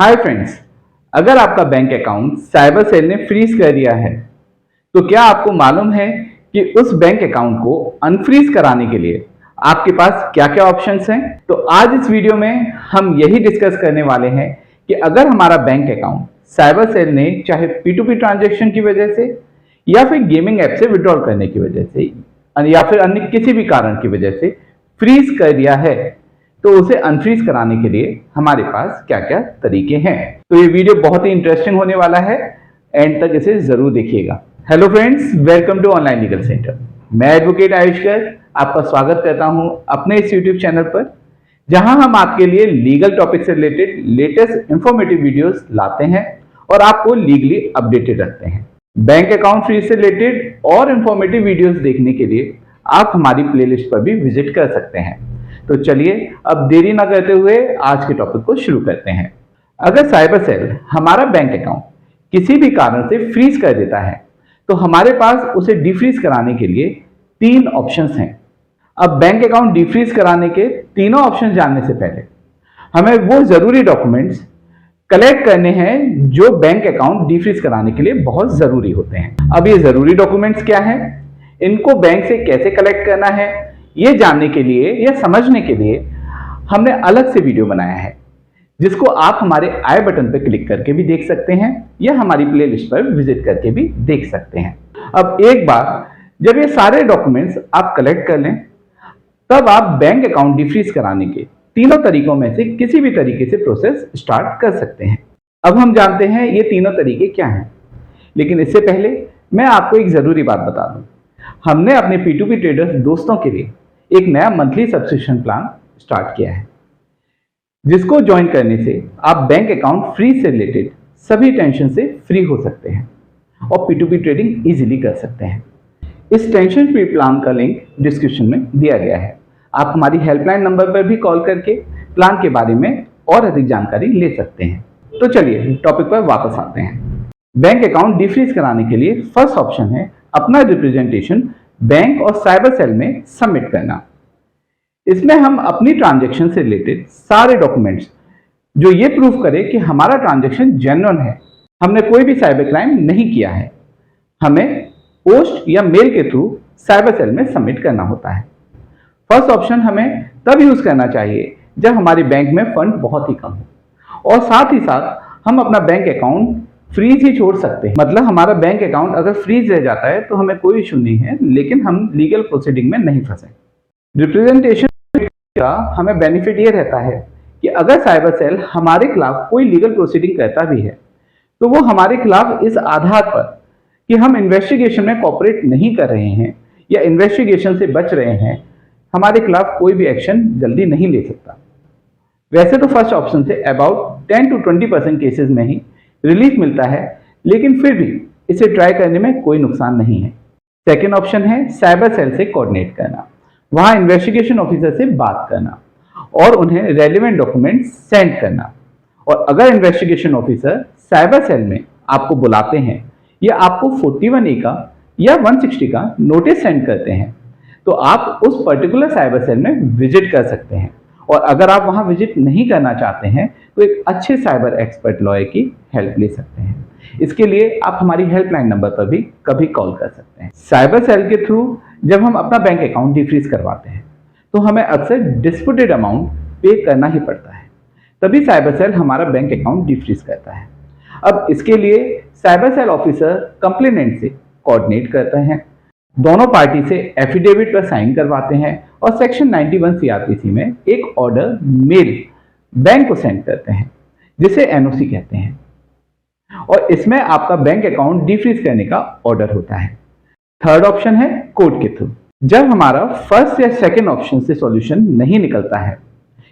Hi friends, अगर आपका bank account cyber cell ने फ्रीज कर दिया है तो क्या आपको मालूम है कि उस बैंक अकाउंट को अनफ्रीज कराने के लिए आपके पास क्या क्या ऑप्शंस हैं। तो आज इस वीडियो में हम यही डिस्कस करने वाले हैं कि अगर हमारा बैंक अकाउंट साइबर सेल ने चाहे P2P ट्रांजैक्शन की वजह से या फिर गेमिंग ऐप से विड्रॉल करने की वजह से या फिर अन्य किसी भी कारण की वजह से फ्रीज कर दिया है तो उसे अनफ्रीज कराने के लिए हमारे पास क्या क्या तरीके हैं। तो ये वीडियो बहुत ही इंटरेस्टिंग होने वाला है, एंड तक इसे जरूर देखिएगा। Hello friends, welcome to online legal centre. मैं एडवोकेट आयुष्कर आपका स्वागत करता हूं अपने इस यूट्यूब चैनल पर, जहां हम आपके लिए लीगल टॉपिक से रिलेटेड लेटेस्ट इंफॉर्मेटिव वीडियोस लाते हैं और आपको लीगली अपडेटेड रखते हैं। बैंक अकाउंट फ्रीज से रिलेटेड और इंफॉर्मेटिव वीडियोस देखने के लिए आप हमारी प्लेलिस्ट पर भी विजिट कर सकते हैं। तो चलिए अब देरी ना करते हुए आज के टॉपिक को शुरू करते हैं। अगर साइबर सेल हमारा बैंक अकाउंट किसी भी कारण से फ्रीज कर देता है तो हमारे पास उसे डिफ्रीज कराने के लिए तीन ऑप्शंस हैं। अब बैंक अकाउंट डिफ्रीज कराने के तीनों ऑप्शन जानने से पहले हमें वो जरूरी डॉक्यूमेंट्स कलेक्ट करने हैं जो बैंक अकाउंट डिफ्रीज कराने के लिए बहुत जरूरी होते हैं। अब ये जरूरी डॉक्यूमेंट्स क्या हैं, इनको बैंक से कैसे कलेक्ट करना है, ये जानने के लिए या समझने के लिए हमने अलग से वीडियो बनाया है, जिसको आप हमारे आई बटन पर क्लिक करके भी देख सकते हैं या हमारी प्लेलिस्ट पर विजिट करके भी देख सकते हैं। अब एक बार जब ये सारे डॉक्यूमेंट्स आप कलेक्ट कर लें, तब आप बैंक अकाउंट डिफ्रीज कराने के तीनों तरीकों में से किसी भी तरीके से प्रोसेस स्टार्ट कर सकते हैं। अब हम जानते हैं ये तीनों तरीके क्या हैं, लेकिन इससे पहले मैं आपको एक जरूरी बात बता दूं। हमने अपने P2P ट्रेडर्स दोस्तों के लिए एक नया मंथली सब्सक्रिप्शन प्लान स्टार्ट किया है, जिसको ज्वाइन करने से आप बैंक अकाउंट फ्रीज से रिलेटेड सभी टेंशन से फ्री हो सकते हैं और P2P ट्रेडिंग इजीली कर सकते हैं। इस टेंशन फ्री प्लान का लिंक डिस्क्रिप्शन में दिया गया है। आप हमारी हेल्पलाइन नंबर पर भी कॉल करके प्लान के बारे में और अधिक जानकारी ले सकते हैं। तो चलिए टॉपिक पर वापस आते हैं। बैंक अकाउंट डिफ्रीज कराने के लिए फर्स्ट ऑप्शन है अपना रिप्रेजेंटेशन बैंक और साइबर सेल में सबमिट करना। इसमें हम अपनी ट्रांजैक्शन से रिलेटेड सारे डॉक्यूमेंट्स जो ये प्रूफ करे कि हमारा ट्रांजैक्शन जेन्युइन है, हमने कोई भी साइबर क्राइम नहीं किया है, हमें पोस्ट या मेल के थ्रू साइबर सेल में सबमिट करना होता है। फर्स्ट ऑप्शन हमें तब यूज करना चाहिए जब हमारे बैंक में फंड बहुत ही कम हो और साथ ही साथ हम अपना बैंक अकाउंट फ्रीज ही छोड़ सकते हैं। मतलब हमारा बैंक अकाउंट अगर फ्रीज रह जाता है तो हमें कोई इशू नहीं है, लेकिन हम लीगल प्रोसीडिंग में नहीं फंसे। रिप्रेजेंटेशन का हमें बेनिफिट ये रहता है कि अगर साइबर सेल हमारे खिलाफ कोई लीगल प्रोसीडिंग करता भी है तो वो हमारे खिलाफ इस आधार पर कि हम इन्वेस्टिगेशन में कोऑपरेट नहीं कर रहे हैं या इन्वेस्टिगेशन से बच रहे हैं, हमारे खिलाफ कोई भी एक्शन जल्दी नहीं ले सकता। वैसे तो first option say about 10 to 20% cases में ही रिलीफ मिलता है, लेकिन फिर भी इसे ट्राई करने में कोई नुकसान नहीं है। सेकेंड ऑप्शन है साइबर सेल से कोऑर्डिनेट करना, वहां इन्वेस्टिगेशन ऑफिसर से बात करना और उन्हें रेलिवेंट डॉक्यूमेंट सेंड करना। और अगर इन्वेस्टिगेशन ऑफिसर साइबर सेल में आपको बुलाते हैं या आपको 41A का या 160 का नोटिस सेंड करते हैं तो आप उस पर्टिकुलर साइबर सेल में विजिट कर सकते हैं। और अगर आप वहां विजिट नहीं करना चाहते हैं तो एक अच्छे साइबर एक्सपर्ट लॉयर की हेल्प ले सकते हैं। इसके लिए आप हमारी हेल्पलाइन नंबर पर भी कभी कॉल कर सकते हैं। साइबर सेल के थ्रू जब हम अपना बैंक अकाउंट डिफ्रीज करवाते हैं तो हमें अक्सर डिस्प्यूटेड अमाउंट पे करना ही पड़ता है, तभी साइबर सेल हमारा बैंक अकाउंट डिफ्रीज करता है। अब इसके लिए साइबर सेल ऑफिसर कंप्लेनेंट से कोऑर्डिनेट करते हैं, दोनों पार्टी से एफिडेविट पर साइन करवाते हैं और सेक्शन 91 CRPC में एक ऑर्डर मेल बैंक को सेंड करते हैं, जिसे NOC कहते हैं, और इसमें आपका बैंक अकाउंट डिफ्रीज करने का ऑर्डर होता है। थर्ड ऑप्शन है कोर्ट के थ्रू। जब हमारा फर्स्ट या सेकेंड ऑप्शन से सॉल्यूशन नहीं निकलता है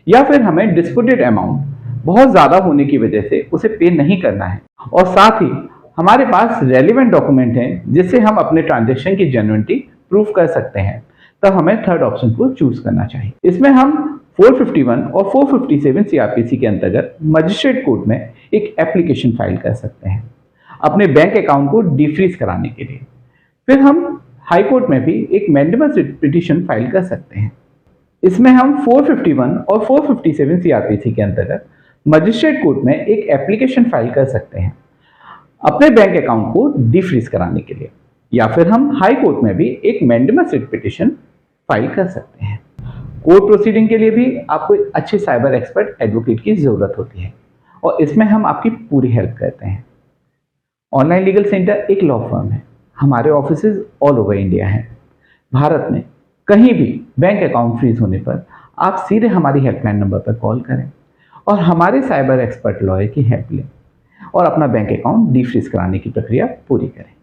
या फिर हमें डिस्प्यूटेड अमाउंट बहुत ज्यादा होने की वजह से उसे पे नहीं करना है और साथ ही हमारे पास रेलिवेंट डॉक्यूमेंट हैं जिससे हम अपने ट्रांजैक्शन की जेन्युइनिटी प्रूफ कर सकते हैं, तब हमें थर्ड ऑप्शन को चूज करना चाहिए। इसमें हम 451 और 457 CRPC के अंतर्गत मजिस्ट्रेट कोर्ट में एक एप्लीकेशन फाइल कर सकते हैं अपने बैंक अकाउंट को डिफ्रीज कराने के लिए। फिर हम हाई कोर्ट में भी एक मैंडेमस पिटीशन फाइल कर सकते हैं। इसमें हम 451 और 457 CRPC के अंतर्गत मजिस्ट्रेट कोर्ट में एक एप्लीकेशन फाइल कर सकते हैं अपने बैंक अकाउंट को डिफ्रीज कराने के लिए, या फिर हम हाई कोर्ट में भी एक मैंडेमस रिट पिटीशन फाइल कर सकते हैं। कोर्ट प्रोसीडिंग के लिए भी आपको एक अच्छे साइबर एक्सपर्ट एडवोकेट की जरूरत होती है और इसमें हम आपकी पूरी हेल्प करते हैं। ऑनलाइन लीगल सेंटर एक लॉ फर्म है। हमारे ऑफिसेज ऑल ओवर इंडिया हैं। भारत में कहीं भी बैंक अकाउंट फ्रीज होने पर आप सीधे हमारी हेल्पलाइन नंबर पर कॉल करें और हमारे साइबर एक्सपर्ट लॉयर की हेल्प लें और अपना बैंक अकाउंट डिफ्रीज कराने की प्रक्रिया पूरी करें।